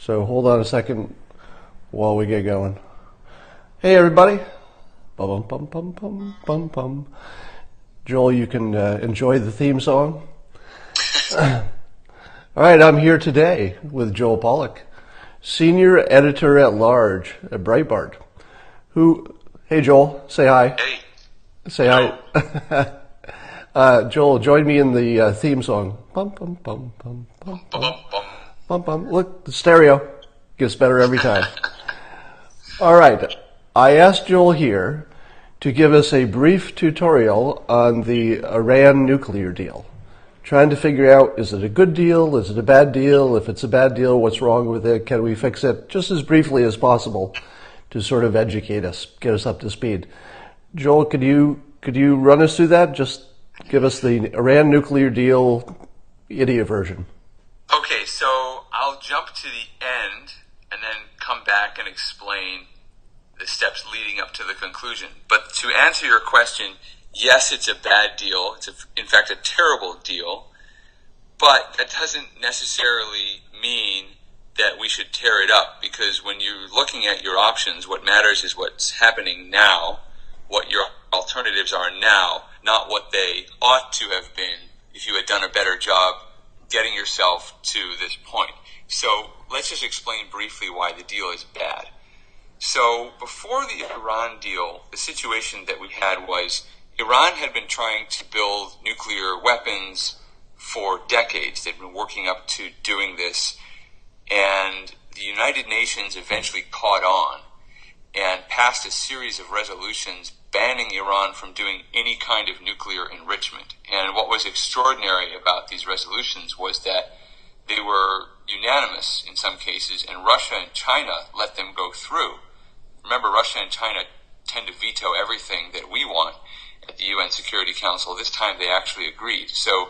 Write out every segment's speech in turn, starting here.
So hold on a second while we get going. Hey everybody. Bum bum bum bum bum bum. Joel, you can enjoy the theme song. All right, I'm here today with Joel Pollack, Senior Editor at Large at Breitbart. Hey Joel, say hi. Hey. Say hi. Joel, join me in the theme song. Bum bum bum bum bum bum bum bum. Look, the stereo gets better every time. All right, I asked Joel here to give us a brief tutorial on the Iran nuclear deal. Trying to figure out, is it a good deal? Is it a bad deal? If it's a bad deal, what's wrong with it? Can we fix it? Just as briefly as possible to sort of educate us, get us up to speed. Joel, could you run us through that? Just give us the Iran nuclear deal idiot version. Okay, so I'll jump to the end and then come back and explain the steps leading up to the conclusion. But to answer your question, yes, it's a bad deal. It's in fact a terrible deal. But that doesn't necessarily mean that we should tear it up, because when you're looking at your options, what matters is what's happening now, what your alternatives are now, not what they ought to have been if you had done a better job getting yourself to this point. So let's just explain briefly why the deal is bad. So before the Iran deal, the situation that we had was Iran had been trying to build nuclear weapons for decades. They'd been working up to doing this, and the United Nations eventually caught on and passed a series of resolutions banning Iran from doing any kind of nuclear enrichment. And what was extraordinary about these resolutions was that they were unanimous in some cases, and Russia and China let them go through. Remember, Russia and China tend to veto everything that we want at the UN Security Council. This time they actually agreed. So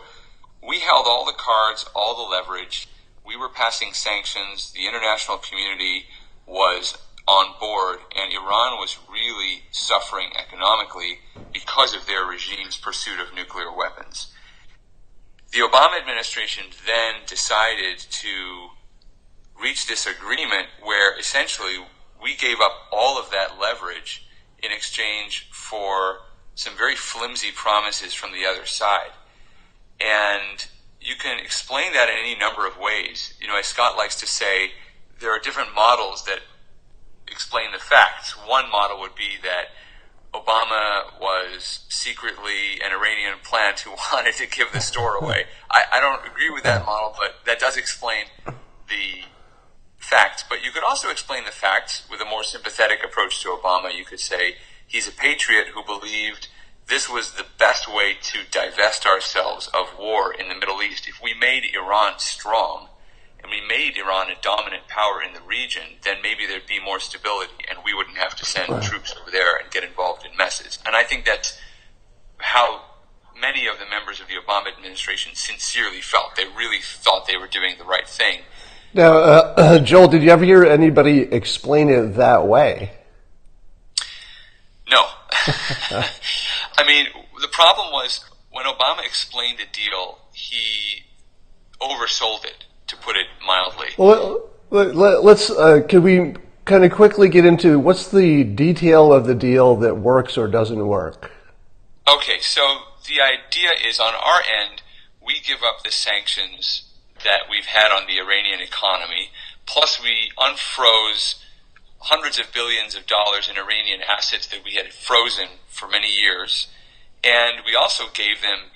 we held all the cards, all the leverage. We were passing sanctions. The international community was on board, and Iran was really suffering economically because of their regime's pursuit of nuclear weapons. The Obama administration then decided to reach this agreement where essentially we gave up all of that leverage in exchange for some very flimsy promises from the other side. And you can explain that in any number of ways. You know, as Scott likes to say, there are different models that explain the facts. One model would be that Obama was secretly an Iranian plant who wanted to give the store away. I don't agree with that model, but that does explain the facts. But you could also explain the facts with a more sympathetic approach to Obama. You could say he's a patriot who believed this was the best way to divest ourselves of war in the Middle East. If we made Iran strong, and we made Iran a dominant power in the region, then maybe there'd be more stability and we wouldn't have to send troops over there and get involved in messes. And I think that's how many of the members of the Obama administration sincerely felt. They really thought they were doing the right thing. Now, Joel, did you ever hear anybody explain it that way? No. I mean, the problem was when Obama explained the deal, he oversold it, to put it mildly. Well, let's can we kind of quickly get into what's the detail of the deal that works or doesn't work? Okay, so the idea is on our end, we give up the sanctions that we've had on the Iranian economy, plus we unfroze hundreds of billions of dollars in Iranian assets that we had frozen for many years, and we also gave them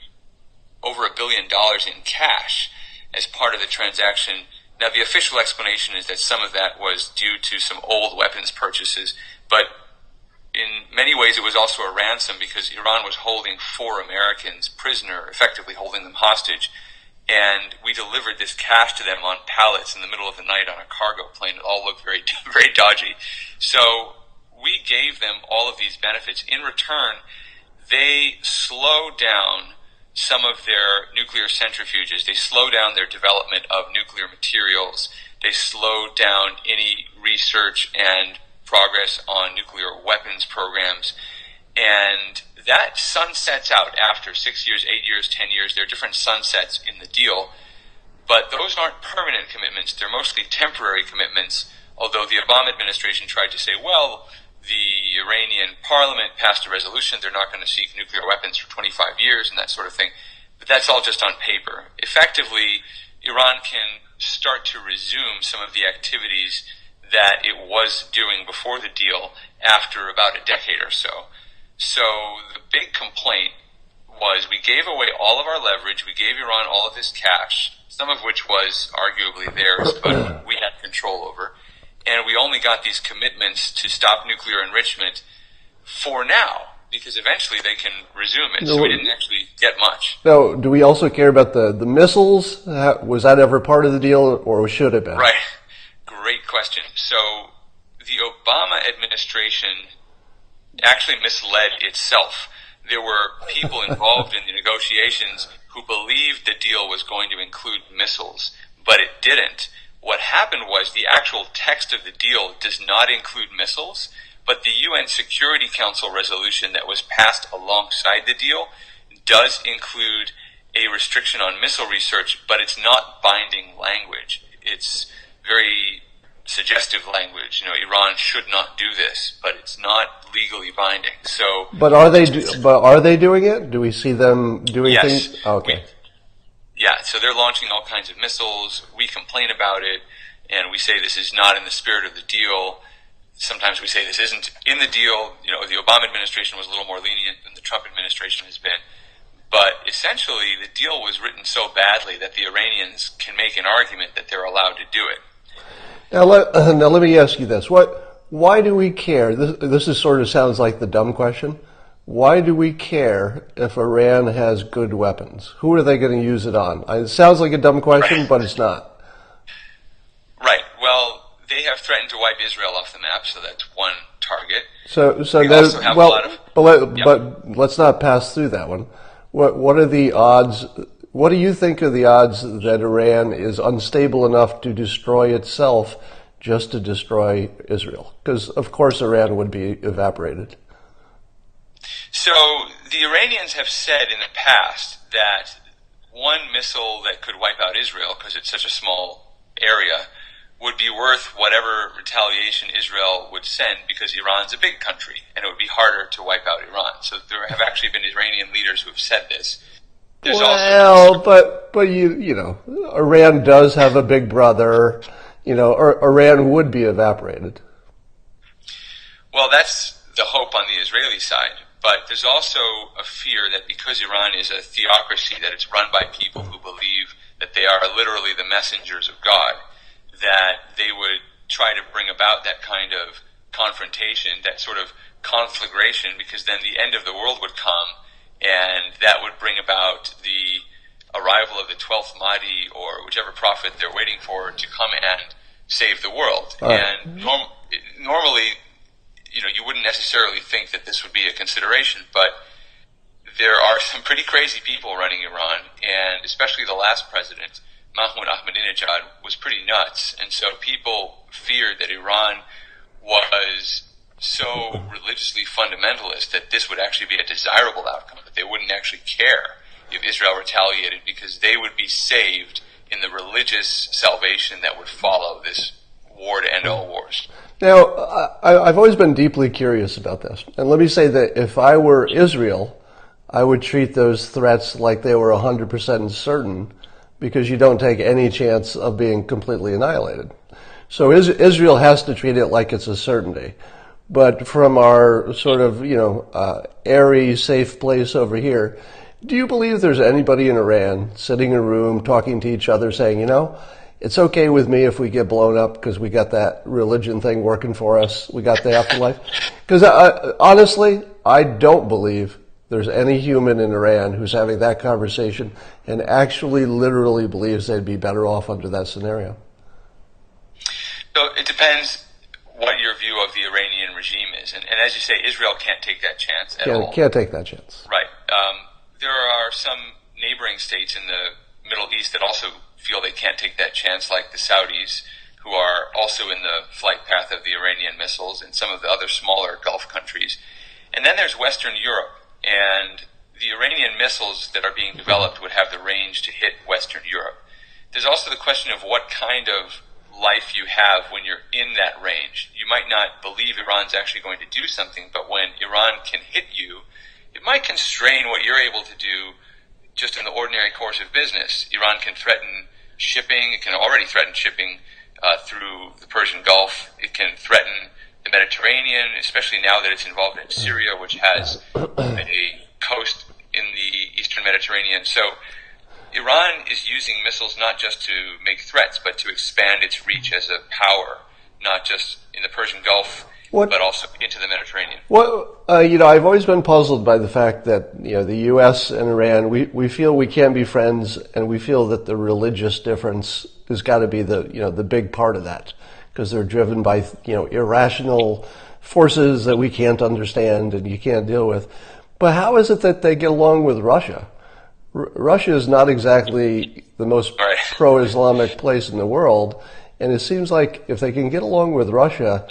over $1 billion in cash as part of the transaction. Now, the official explanation is that some of that was due to some old weapons purchases, but in many ways it was also a ransom because Iran was holding 4 Americans prisoner, effectively holding them hostage, and we delivered this cash to them on pallets in the middle of the night on a cargo plane. It all looked very, very dodgy. So we gave them all of these benefits. In return, they slowed down some of their nuclear centrifuges. They slowed down their development of nuclear materials. They slowed down any research and progress on nuclear weapons programs. And that sunsets out after 6 years, 8 years, 10 years. There are different sunsets in the deal. But those aren't permanent commitments. They're mostly temporary commitments, although the Obama administration tried to say, well, the Iranian parliament passed a resolution, they're not going to seek nuclear weapons for 25 years and that sort of thing. But that's all just on paper. Effectively, Iran can start to resume some of the activities that it was doing before the deal after about a decade or so. So the big complaint was we gave away all of our leverage, we gave Iran all of this cash, some of which was arguably theirs, but we had control over. And we only got these commitments to stop nuclear enrichment for now, because eventually they can resume it. So we didn't actually get much. Now, do we also care about the missiles? Was that ever part of the deal, or should it have been? Right. Great question. So the Obama administration actually misled itself. There were people involved in the negotiations who believed the deal was going to include missiles, but it didn't. What happened was the actual text of the deal does not include missiles, but the UN Security Council resolution that was passed alongside the deal does include a restriction on missile research, but it's not binding language. It's very suggestive language. Iran should not do this, but it's not legally binding. So, but are they doing it? Do we see them doing yes, things? Okay. So they're launching all kinds of missiles. We complain about it, and we say this is not in the spirit of the deal. Sometimes we say this isn't in the deal. The Obama administration was a little more lenient than the Trump administration has been. But essentially, the deal was written so badly that the Iranians can make an argument that they're allowed to do it. Now let me ask you this. Why do we care? This is sort of sounds like the dumb question. Why do we care if Iran has good weapons? Who are they going to use it on? It sounds like a dumb question, but it's not. Right. Well, they have threatened to wipe Israel off the map, so that's one target. But let's not pass through that one. What are the odds? What do you think are the odds that Iran is unstable enough to destroy itself just to destroy Israel? Because, of course, Iran would be evaporated. So the Iranians have said in the past that one missile that could wipe out Israel, because it's such a small area, would be worth whatever retaliation Israel would send, because Iran's a big country and it would be harder to wipe out Iran. So there have actually been Iranian leaders who have said this. But Iran does have a big brother, or Iran would be evaporated. Well, that's the hope on the Israeli side. But there's also a fear that because Iran is a theocracy, that it's run by people who believe that they are literally the messengers of God, that they would try to bring about that kind of confrontation, that sort of conflagration, because then the end of the world would come, and that would bring about the arrival of the 12th Mahdi, or whichever prophet they're waiting for, to come and save the world. And normally, you wouldn't necessarily think that this would be a consideration, but there are some pretty crazy people running Iran, and especially the last president, Mahmoud Ahmadinejad, was pretty nuts. And so people feared that Iran was so religiously fundamentalist that this would actually be a desirable outcome, that they wouldn't actually care if Israel retaliated, because they would be saved in the religious salvation that would follow this war to end all wars. Now, I've always been deeply curious about this. And let me say that if I were Israel, I would treat those threats like they were 100% certain, because you don't take any chance of being completely annihilated. So Israel has to treat it like it's a certainty. But from our sort of, airy, safe place over here, do you believe there's anybody in Iran sitting in a room talking to each other saying, it's okay with me if we get blown up because we got that religion thing working for us. We got the afterlife. Because honestly, I don't believe there's any human in Iran who's having that conversation and actually literally believes they'd be better off under that scenario. So it depends what your view of the Iranian regime is. And as you say, Israel can't take that chance at all. Can't take that chance. Right. There are some neighboring states in the Middle East that also feel they can't take that chance, like the Saudis, who are also in the flight path of the Iranian missiles, and some of the other smaller Gulf countries. And then there's Western Europe, and the Iranian missiles that are being developed would have the range to hit Western Europe. there's also the question of what kind of life you have when you're in that range. You might not believe Iran's actually going to do something, but when Iran can hit you, it might constrain what you're able to do just in the ordinary course of business. Iran can threaten shipping. It can already threaten shipping through the Persian Gulf. It can threaten the Mediterranean, especially now that it's involved in Syria, which has a coast in the eastern Mediterranean. So Iran is using missiles not just to make threats, but to expand its reach as a power, not just in the Persian Gulf, but also into the Mediterranean. Well, I've always been puzzled by the fact that, the U.S. and Iran, we feel we can be friends, and we feel that the religious difference has got to be the big part of that, because they're driven by, irrational forces that we can't understand and you can't deal with. But how is it that they get along with Russia? Russia is not exactly the most pro-Islamic place in the world, and it seems like if they can get along with Russia,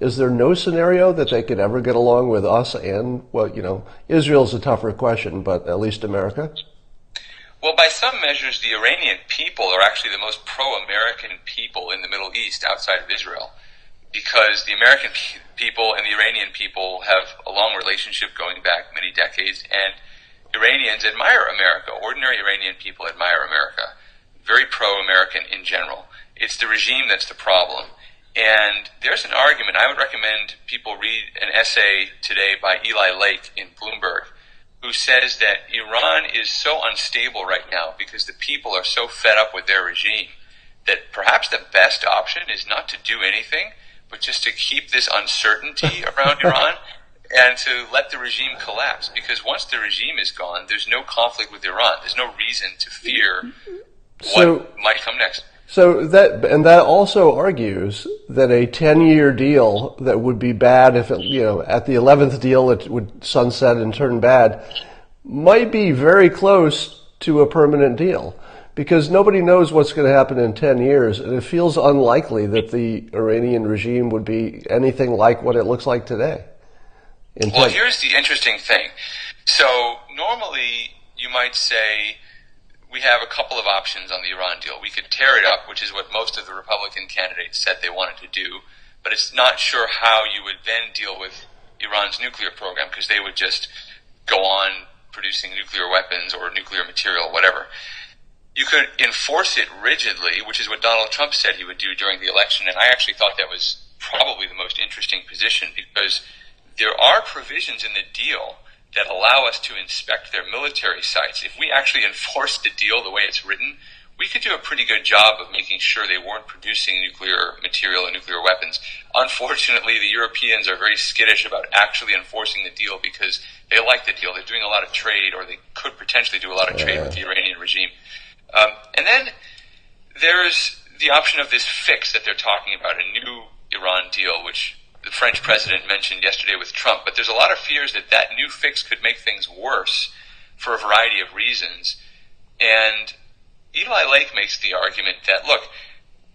is there no scenario that they could ever get along with us and, Israel's a tougher question, but at least America? Well, by some measures, the Iranian people are actually the most pro-American people in the Middle East outside of Israel, because the American people and the Iranian people have a long relationship going back many decades, and Iranians admire America. Ordinary Iranian people admire America. Very pro-American in general. It's the regime that's the problem. And there's an argument. I would recommend people read an essay today by Eli Lake in Bloomberg, who says that Iran is so unstable right now because the people are so fed up with their regime that perhaps the best option is not to do anything, but just to keep this uncertainty around Iran and to let the regime collapse. Because once the regime is gone, there's no conflict with Iran. There's no reason to fear what might come next. So that also argues that a 10-year deal that would be bad if it, at the 11th deal it would sunset and turn bad, might be very close to a permanent deal, because nobody knows what's going to happen in 10 years, and it feels unlikely that the Iranian regime would be anything like what it looks like today. Well, here's the interesting thing. So normally you might say, we have a couple of options on the Iran deal. We could tear it up, which is what most of the Republican candidates said they wanted to do, but it's not sure how you would then deal with Iran's nuclear program, because they would just go on producing nuclear weapons or nuclear material, whatever. You could enforce it rigidly, which is what Donald Trump said he would do during the election, and I actually thought that was probably the most interesting position, because there are provisions in the deal that allow us to inspect their military sites. If we actually enforce the deal the way it's written, we could do a pretty good job of making sure they weren't producing nuclear material and nuclear weapons. Unfortunately, the Europeans are very skittish about actually enforcing the deal because they like the deal. They're doing a lot of trade, or they could potentially do a lot of trade with the Iranian regime. And then there's the option of this fix that they're talking about, a new Iran deal, which the French president mentioned yesterday with Trump. But there's a lot of fears that that new fix could make things worse for a variety of reasons. And Eli Lake makes the argument that, look,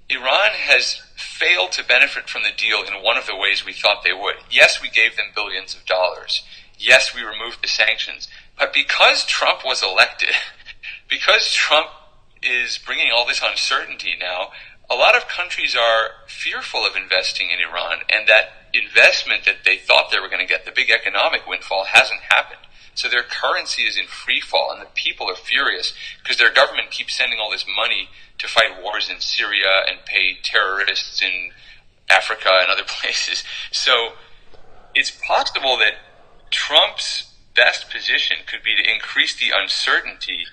Iran has failed to benefit from the deal in one of the ways we thought they would. Yes, we gave them billions of dollars. Yes, we removed the sanctions. But because Trump was elected, because Trump is bringing all this uncertainty now, a lot of countries are fearful of investing in Iran, and that investment that they thought they were going to get, the big economic windfall, hasn't happened. So their currency is in free fall, and the people are furious because their government keeps sending all this money to fight wars in Syria and pay terrorists in Africa and other places. So it's possible that Trump's best position could be to increase the uncertainty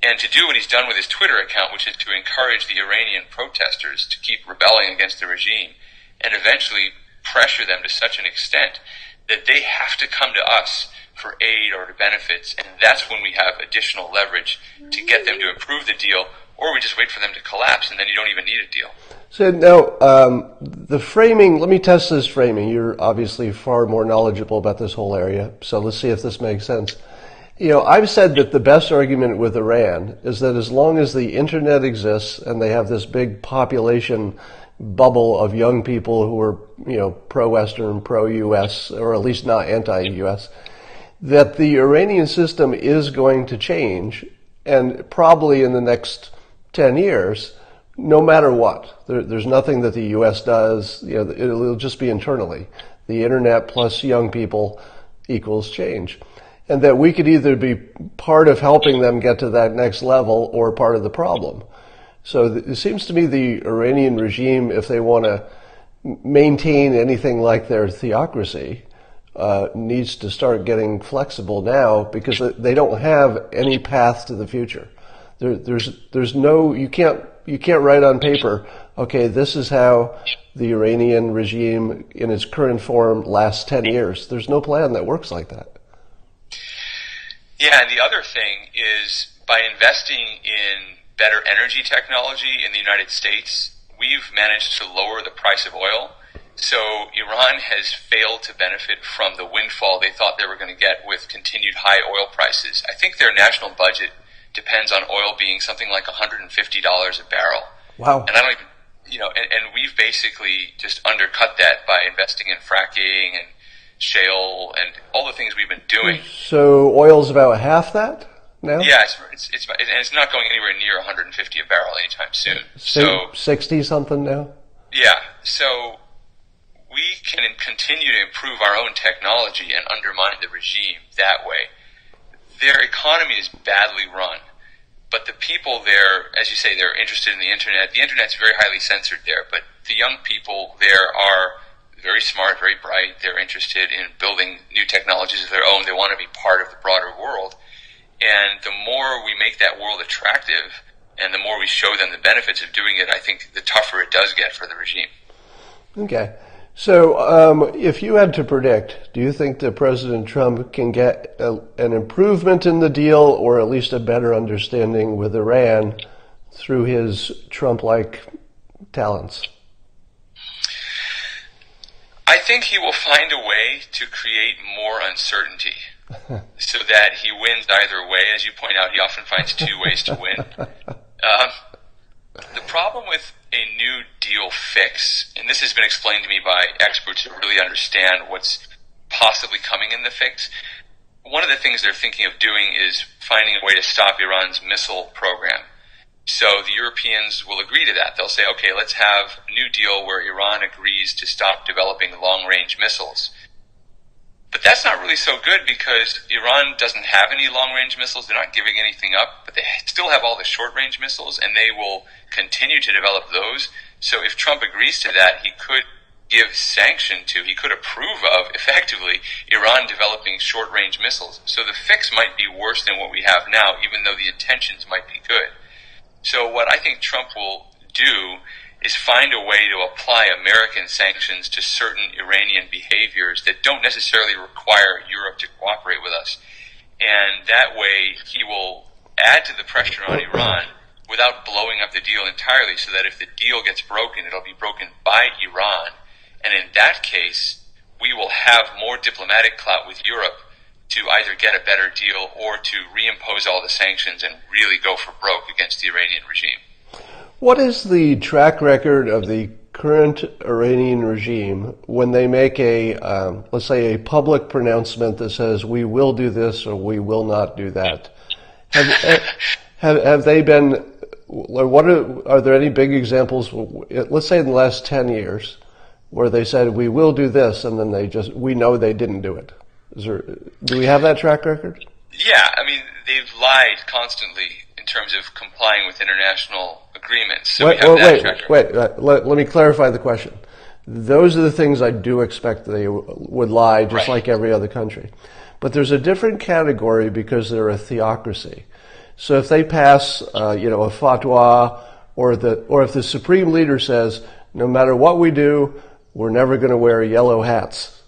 and to do what he's done with his Twitter account, which is to encourage the Iranian protesters to keep rebelling against the regime and eventually pressure them to such an extent that they have to come to us for aid or to benefits, and that's when we have additional leverage to get them to improve the deal, or we just wait for them to collapse, and then you don't even need a deal. So now, the framing, let me test this framing. You're obviously far more knowledgeable about this whole area, so let's see if this makes sense. I've said that the best argument with Iran is that as long as the internet exists and they have this big population bubble of young people who are, pro-Western, pro-U.S., or at least not anti-U.S., that the Iranian system is going to change, and probably in the next 10 years, no matter what. There's nothing that the U.S. does. It'll just be internally. The internet plus young people equals change. And that we could either be part of helping them get to that next level or part of the problem. So it seems to me the Iranian regime, if they want to maintain anything like their theocracy, needs to start getting flexible now, because they don't have any path to the future. There's no, you can't write on paper, okay, this is how the Iranian regime in its current form lasts 10 years. There's no plan that works like that. Yeah, and the other thing is, by investing in better energy technology in the United States, we've managed to lower the price of oil. So Iran has failed to benefit from the windfall they thought they were going to get with continued high oil prices. I think their national budget depends on oil being something like $150 a barrel. Wow. And I don't even, and we've basically just undercut that by investing in fracking and shale and all the things we've been doing. So oil's about half that now? Yeah, it's not going anywhere near 150 a barrel anytime soon. So 60 something now? Yeah. So we can continue to improve our own technology and undermine the regime that way. Their economy is badly run, but the people there, as you say, they're interested in the internet. The internet's very highly censored there, but the young people there are very smart, very bright. They're interested in building new technologies of their own. They want to be part of the broader world. And the more we make that world attractive and the more we show them the benefits of doing it, I think the tougher it does get for the regime. Okay. So if you had to predict, do you think that President Trump can get an improvement in the deal, or at least a better understanding with Iran through his Trump-like talents? I think he will find a way to create more uncertainty so that he wins either way. As you point out, he often finds two ways to win. The problem with a New Deal fix, and this has been explained to me by experts who really understand what's possibly coming in the fix, one of the things they're thinking of doing is finding a way to stop Iran's missile program. So the Europeans will agree to that. They'll say, okay, let's have a New Deal where Iran agrees to stop developing long-range missiles. But that's not really so good, because Iran doesn't have any long-range missiles. They're not giving anything up, but they still have all the short-range missiles, and they will continue to develop those. So if Trump agrees to that, he could give sanction to, he could approve of, effectively, Iran developing short-range missiles. So the fix might be worse than what we have now, even though the intentions might be good. So what I think Trump will do is find a way to apply American sanctions to certain Iranian behaviors that don't necessarily require Europe to cooperate with us. And that way he will add to the pressure on Iran without blowing up the deal entirely, so that if the deal gets broken, it'll be broken by Iran. And in that case, we will have more diplomatic clout with Europe to either get a better deal or to reimpose all the sanctions and really go for broke against the Iranian regime. What is the track record of the current Iranian regime when they make a, let's say, a public pronouncement that says we will do this or we will not do that? Have they been? Are there any big examples? Let's say in the last 10 years, where they said we will do this, and then we know they didn't do it. Do we have that track record? Yeah, I mean, they've lied constantly in terms of complying with international agreements. So let me clarify the question. Those are the things I do expect they would lie, just like every other country. But there's a different category because they're a theocracy. So if they pass, a fatwa, or if the supreme leader says, no matter what we do, we're never going to wear yellow hats.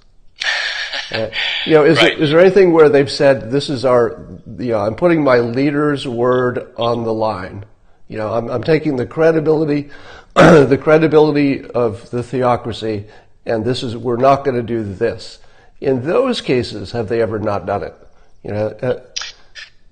Is there anything where they've said, this is I'm putting my leader's word on the line. I'm taking the credibility of the theocracy, and we're not going to do this. In those cases, have they ever not done it?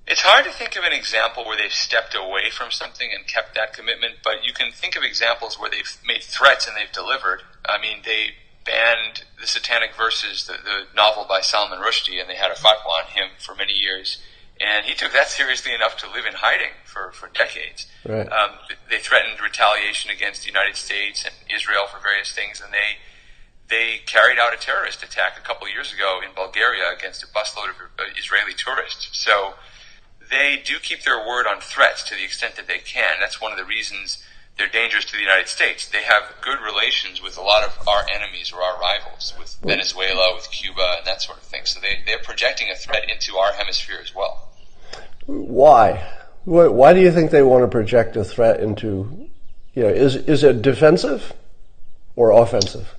It's hard to think of an example where they've stepped away from something and kept that commitment, but you can think of examples where they've made threats and they've delivered. I mean, they banned the Satanic Verses, the novel by Salman Rushdie, and they had a fatwa on him for many years. And he took that seriously enough to live in hiding for decades. Right. They threatened retaliation against the United States and Israel for various things, and they carried out a terrorist attack a couple of years ago in Bulgaria against a busload of Israeli tourists. So they do keep their word on threats to the extent that they can. That's one of the reasons they're dangerous to the United States. They have good relations with a lot of our enemies or our rivals, with Venezuela, with Cuba, and that sort of thing. So they're projecting a threat into our hemisphere as well. Why? Why do you think they want to project a threat into, is it defensive or offensive?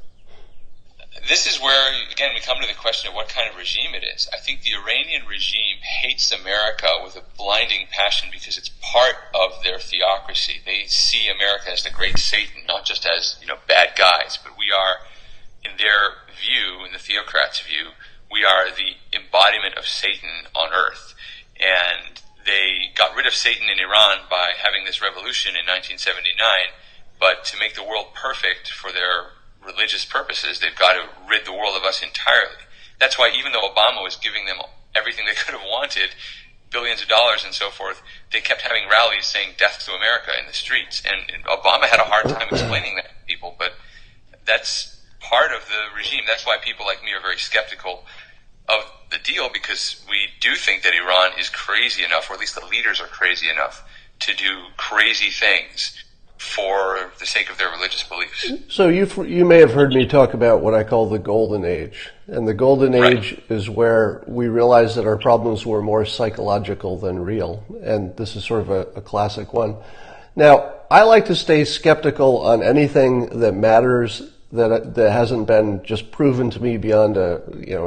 This is where, again, we come to the question of what kind of regime it is. I think the Iranian regime hates America with a blinding passion because it's part of their theocracy. They see America as the great Satan, not just as, bad guys, but we are, in their view, in the theocrats' view, we are the embodiment of Satan on earth. And they got rid of Satan in Iran by having this revolution in 1979, but to make the world perfect for their religious purposes, they've got to rid the world of us entirely. That's why even though Obama was giving them everything they could have wanted, billions of dollars and so forth, they kept having rallies saying death to America in the streets. And Obama had a hard time explaining that to people, but that's part of the regime. That's why people like me are very skeptical of the deal, because we do think that Iran is crazy enough, or at least the leaders are crazy enough, to do crazy things for the sake of their religious beliefs. So you may have heard me talk about what I call the golden age. And the golden age is where we realize that our problems were more psychological than real. And this is sort of a classic one. Now, I like to stay skeptical on anything that matters that hasn't been just proven to me beyond a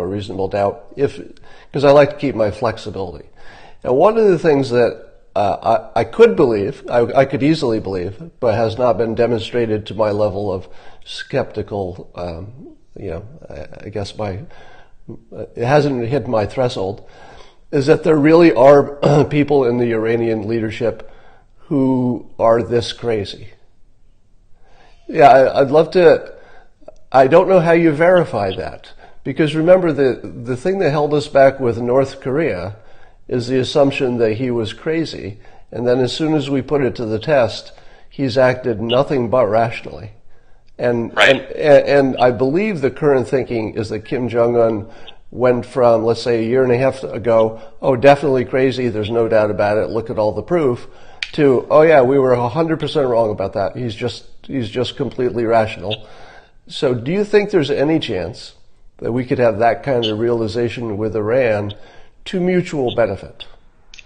reasonable doubt, because I like to keep my flexibility. And one of the things that I could believe, I could easily believe, but has not been demonstrated to my level of skeptical, I guess it hasn't hit my threshold, is that there really are people in the Iranian leadership who are this crazy. Yeah, I'd love to, I don't know how you verify that, because remember the thing that held us back with North Korea is the assumption that he was crazy, and then as soon as we put it to the test, he's acted nothing but rationally. And I believe the current thinking is that Kim Jong-un went from, let's say, a year and a half ago, oh, definitely crazy, there's no doubt about it, look at all the proof, to, oh yeah, we were 100% wrong about that, he's just completely rational. So do you think there's any chance that we could have that kind of realization with Iran to mutual benefit?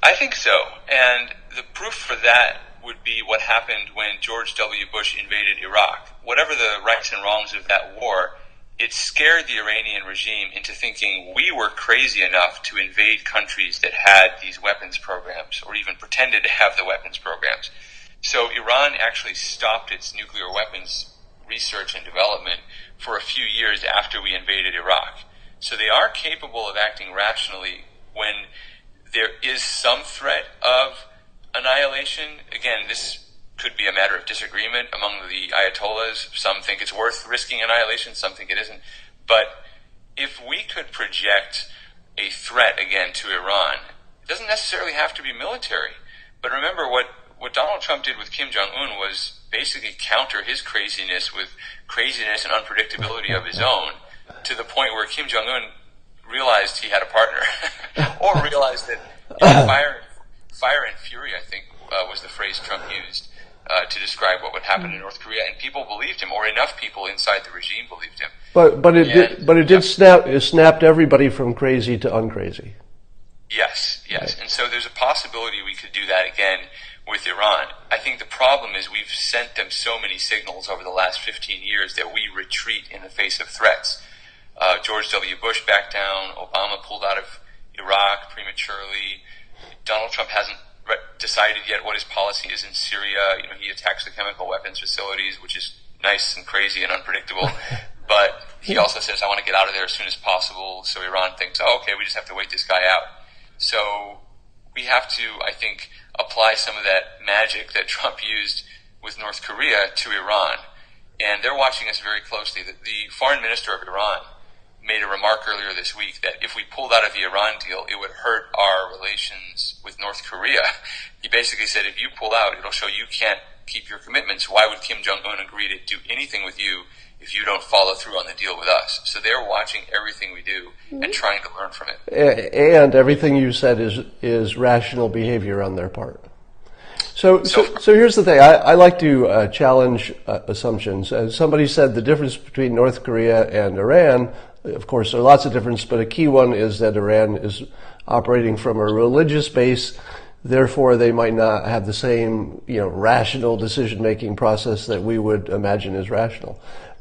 I think so. And the proof for that would be what happened when George W. Bush invaded Iraq. Whatever the rights and wrongs of that war, it scared the Iranian regime into thinking we were crazy enough to invade countries that had these weapons programs, or even pretended to have the weapons programs. So Iran actually stopped its nuclear weapons research and development for a few years after we invaded Iraq. So they are capable of acting rationally when there is some threat of annihilation. Again, this could be a matter of disagreement among the Ayatollahs. Some think it's worth risking annihilation, some think it isn't. But if we could project a threat again to Iran, it doesn't necessarily have to be military. But remember, what Donald Trump did with Kim Jong-un was basically counter his craziness with craziness and unpredictability of his own, to the point where Kim Jong-un realized he had a partner, or realized that fire and fury, I think, was the phrase Trump used to describe what would happen in North Korea, and people believed him, or enough people inside the regime believed him. But it snapped everybody from crazy to uncrazy. Yes, right. And so there's a possibility we could do that again with Iran. I think the problem is we've sent them so many signals over the last 15 years that we retreat in the face of threats. George W. Bush backed down. Obama pulled out of Iraq prematurely. Donald Trump hasn't decided yet what his policy is in Syria. He attacks the chemical weapons facilities, which is nice and crazy and unpredictable. But he also says, I want to get out of there as soon as possible. So Iran thinks, oh, okay, we just have to wait this guy out. So we have to, I think, apply some of that magic that Trump used with North Korea to Iran. And they're watching us very closely. The foreign minister of Iran made a remark earlier this week that if we pulled out of the Iran deal, it would hurt our relations with North Korea. He basically said, if you pull out, it'll show you can't keep your commitments. Why would Kim Jong-un agree to do anything with you if you don't follow through on the deal with us? So they're watching everything we do and trying to learn from it. And everything you said is rational behavior on their part. So here's the thing. I like to challenge assumptions. Somebody said the difference between North Korea and Iran, of course, there are lots of differences, but a key one is that Iran is operating from a religious base. Therefore, they might not have the same, rational decision-making process that we would imagine is rational.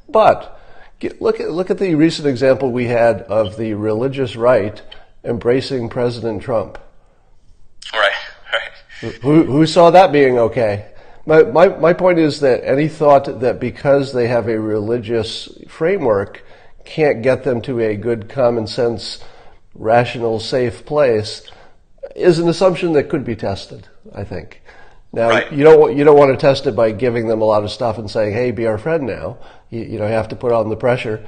But look at the recent example we had of the religious right embracing President Trump. Right. Who saw that being okay? My point is that any thought that because they have a religious framework can't get them to a good, common sense, rational, safe place is an assumption that could be tested, I think. Now, right. you don't want to test it by giving them a lot of stuff and saying, "Hey, be our friend now." You have to put on the pressure.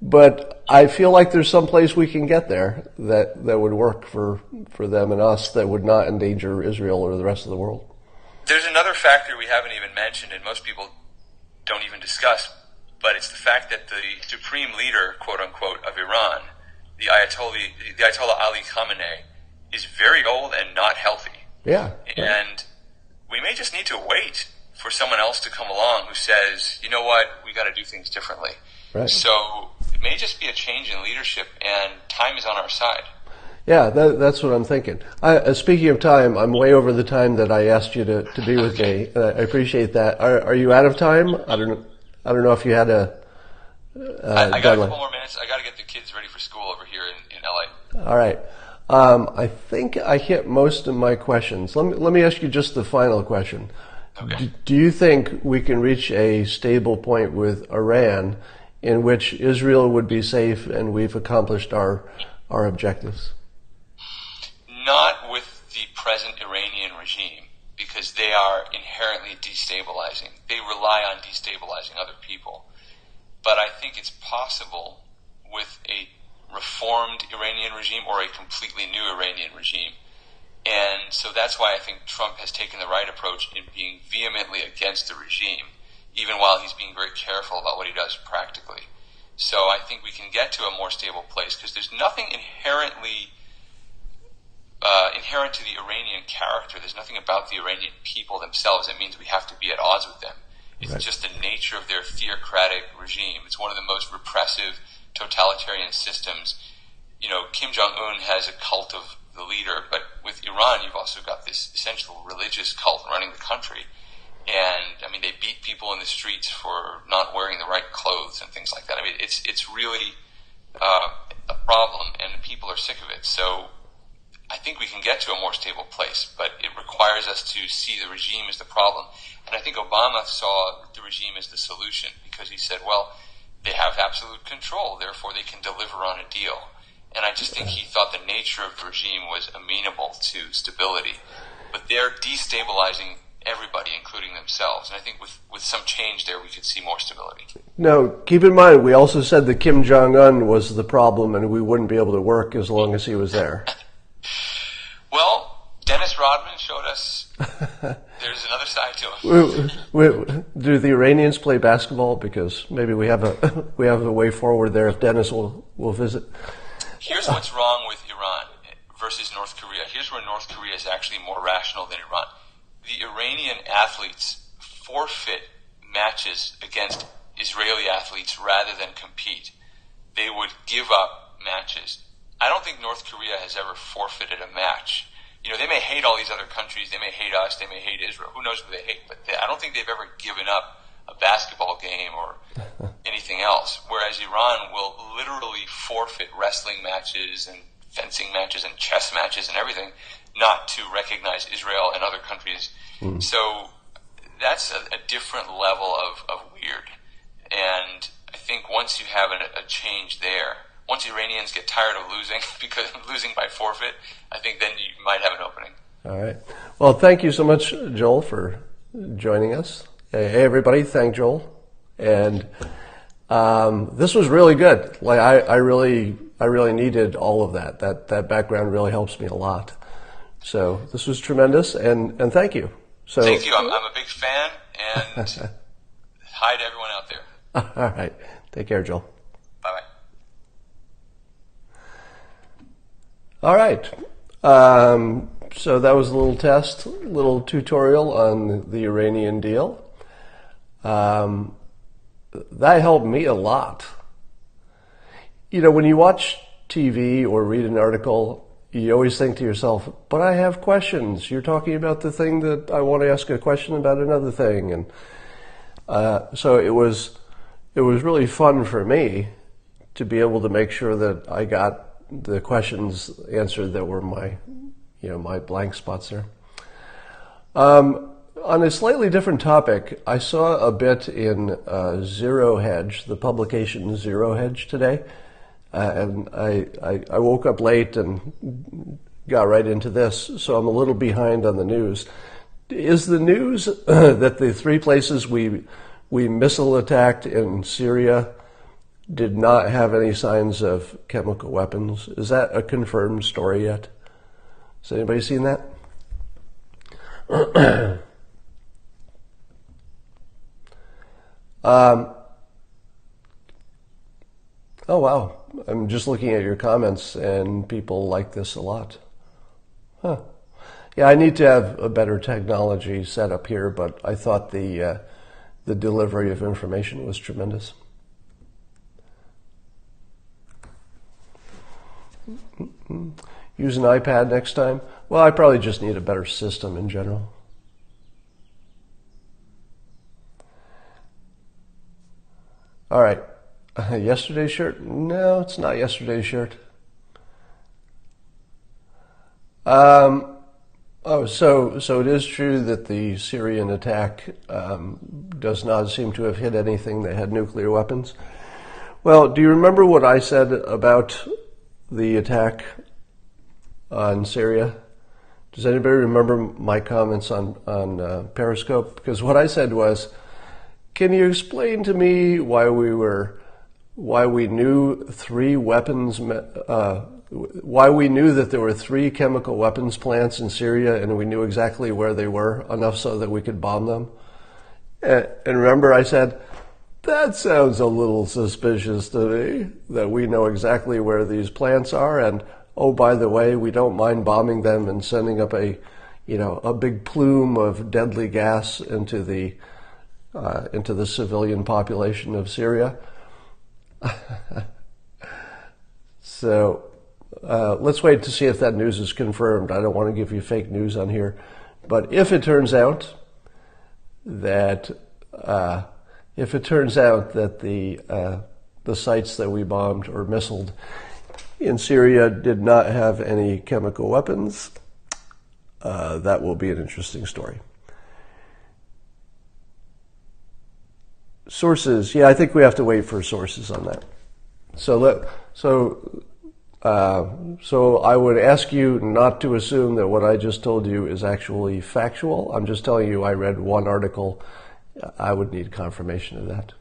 But I feel like there's some place we can get there that would work for them and us, that would not endanger Israel or the rest of the world. There's another factor we haven't even mentioned, and most people don't even discuss, but it's the fact that the supreme leader, quote unquote, of Iran, the Ayatollah Ali Khamenei, is very old and not healthy. Yeah. And we may just need to wait for someone else to come along who says, you know what, we got to do things differently. Right. So it may just be a change in leadership, and time is on our side. Yeah, that's what I'm thinking. Speaking of time, I'm way over the time that I asked you to be with me. I appreciate that. Are you out of time? I don't know if you had a I got a couple more minutes. I got to get the kids ready for school over here in LA. All right. I think I hit most of my questions. Let me ask you just the final question. Okay. Do you think we can reach a stable point with Iran in which Israel would be safe and we've accomplished our objectives? Not with the present Iranian regime, because they are inherently destabilizing. They rely on destabilizing other people. But I think it's possible with a reformed Iranian regime or a completely new Iranian regime. And so that's why I think Trump has taken the right approach in being vehemently against the regime, even while he's being very careful about what he does practically. So I think we can get to a more stable place, because there's nothing inherent to the Iranian character. There's nothing about the Iranian people themselves that means we have to be at odds with them. It's just the nature of their theocratic regime. It's one of the most repressive totalitarian systems. Kim Jong-un has a cult of the leader, but with Iran, you've also got this essential religious cult running the country. And, they beat people in the streets for not wearing the right clothes and things like that. It's really a problem, and the people are sick of it. So I think we can get to a more stable place, but it requires us to see the regime as the problem. And I think Obama saw the regime as the solution, because he said, well, they have absolute control, therefore they can deliver on a deal. And I just think he thought the nature of the regime was amenable to stability. But they're destabilizing everybody, including themselves. And I think with some change there, we could see more stability. No, keep in mind, we also said that Kim Jong-un was the problem and we wouldn't be able to work as long as he was there. Well, Dennis Rodman showed us there's another side to him. Do the Iranians play basketball? Because maybe we have a way forward there if Dennis will visit. Here's what's wrong with Iran versus North Korea. Here's where North Korea is actually more rational than Iran. The Iranian athletes forfeit matches against Israeli athletes rather than compete. They would give up matches. I don't think North Korea has ever forfeited a match. They may hate all these other countries, they may hate us, they may hate Israel, who knows who they hate, but I don't think they've ever given up a basketball game or anything else, whereas Iran will literally forfeit wrestling matches and fencing matches and chess matches and everything not to recognize Israel and other countries. So that's a different level of weird. And I think once you have a change there, once Iranians get tired of losing, because losing by forfeit, I think then you might have an opening. All right. Well, thank you so much, Joel, for joining us. Hey, everybody, thank Joel. And This was really good. Like I really needed all of that. That background really helps me a lot. So this was tremendous, and thank you. So thank you. I'm a big fan, and hi to everyone out there. All right. Take care, Joel. Bye bye. All right. So that was a little test, little tutorial on the Iranian deal. That helped me a lot. You know, when you watch TV or read an article, you always think to yourself, but I have questions. You're talking about the thing that I want to ask a question about another thing. And so it was really fun for me to be able to make sure that I got the questions answered that were my blank spots there. On a slightly different topic, I saw a bit in Zero Hedge, the publication Zero Hedge today, and I woke up late and got right into this, so I'm a little behind on the news. Is the news that the three places we missile attacked in Syria did not have any signs of chemical weapons? Is that a confirmed story yet? Has anybody seen that? Oh wow, I'm just looking at your comments and people like this a lot. Huh. Yeah, I need to have a better technology set up here, but I thought the delivery of information was tremendous. Use an iPad next time? Well, I probably just need a better system in general. All right. Yesterday's shirt? No, it's not yesterday's shirt. So it is true that the Syrian attack does not seem to have hit anything that had nuclear weapons. Well, do you remember what I said about the attack on Syria? Does anybody remember my comments on Periscope? Because what I said was, can you explain to me why we knew three weapons, why we knew that there were three chemical weapons plants in Syria and we knew exactly where they were, enough so that we could bomb them? And remember I said, that sounds a little suspicious to me, that we know exactly where these plants are, and oh, by the way, we don't mind bombing them and sending up a big plume of deadly gas into the civilian population of Syria. So let's wait to see if that news is confirmed. I don't want to give you fake news on here, but if it turns out that the sites that we bombed or missiled in Syria did not have any chemical weapons, that will be an interesting story. Sources, yeah, I think we have to wait for sources on that. So I would ask you not to assume that what I just told you is actually factual. I'm just telling you I read one article. I would need confirmation of that.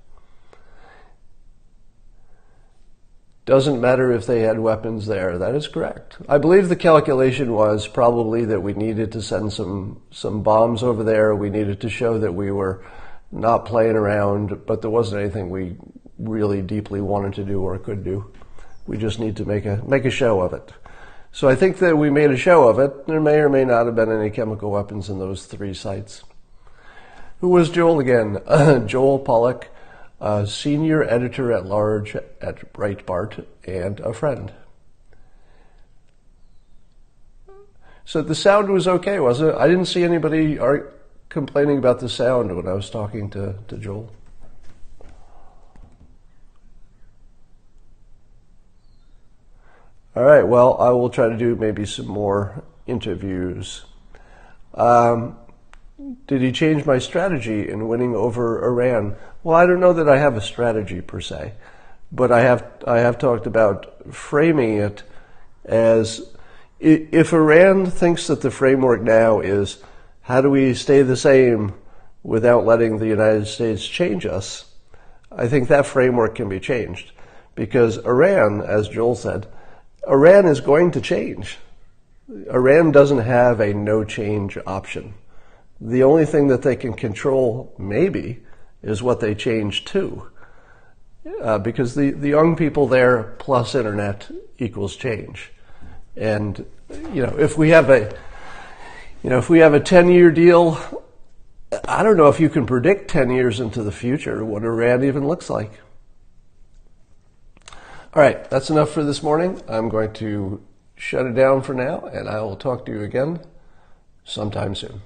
Doesn't matter if they had weapons there. That is correct. I believe the calculation was probably that we needed to send some bombs over there. We needed to show that we were not playing around, but there wasn't anything we really deeply wanted to do or could do. We just need to make a show of it. So I think that we made a show of it. There may or may not have been any chemical weapons in those three sites. Who was Joel again? Joel Pollack, senior editor-at-large at Breitbart and a friend. So the sound was okay, wasn't it? I didn't see anybody complaining about the sound when I was talking to Joel. All right, well, I will try to do maybe some more interviews. Did he change my strategy in winning over Iran? Well, I don't know that I have a strategy per se, but I have talked about framing it as, if Iran thinks that the framework now is how do we stay the same without letting the United States change us, I think that framework can be changed because Iran, as Joel said, Iran is going to change. Iran doesn't have a no change option. The only thing that they can control, maybe, is what they change to. Because the young people there plus internet equals change. And, if we have a 10-year deal, I don't know if you can predict 10 years into the future what Iran even looks like. All right, that's enough for this morning. I'm going to shut it down for now, and I will talk to you again sometime soon.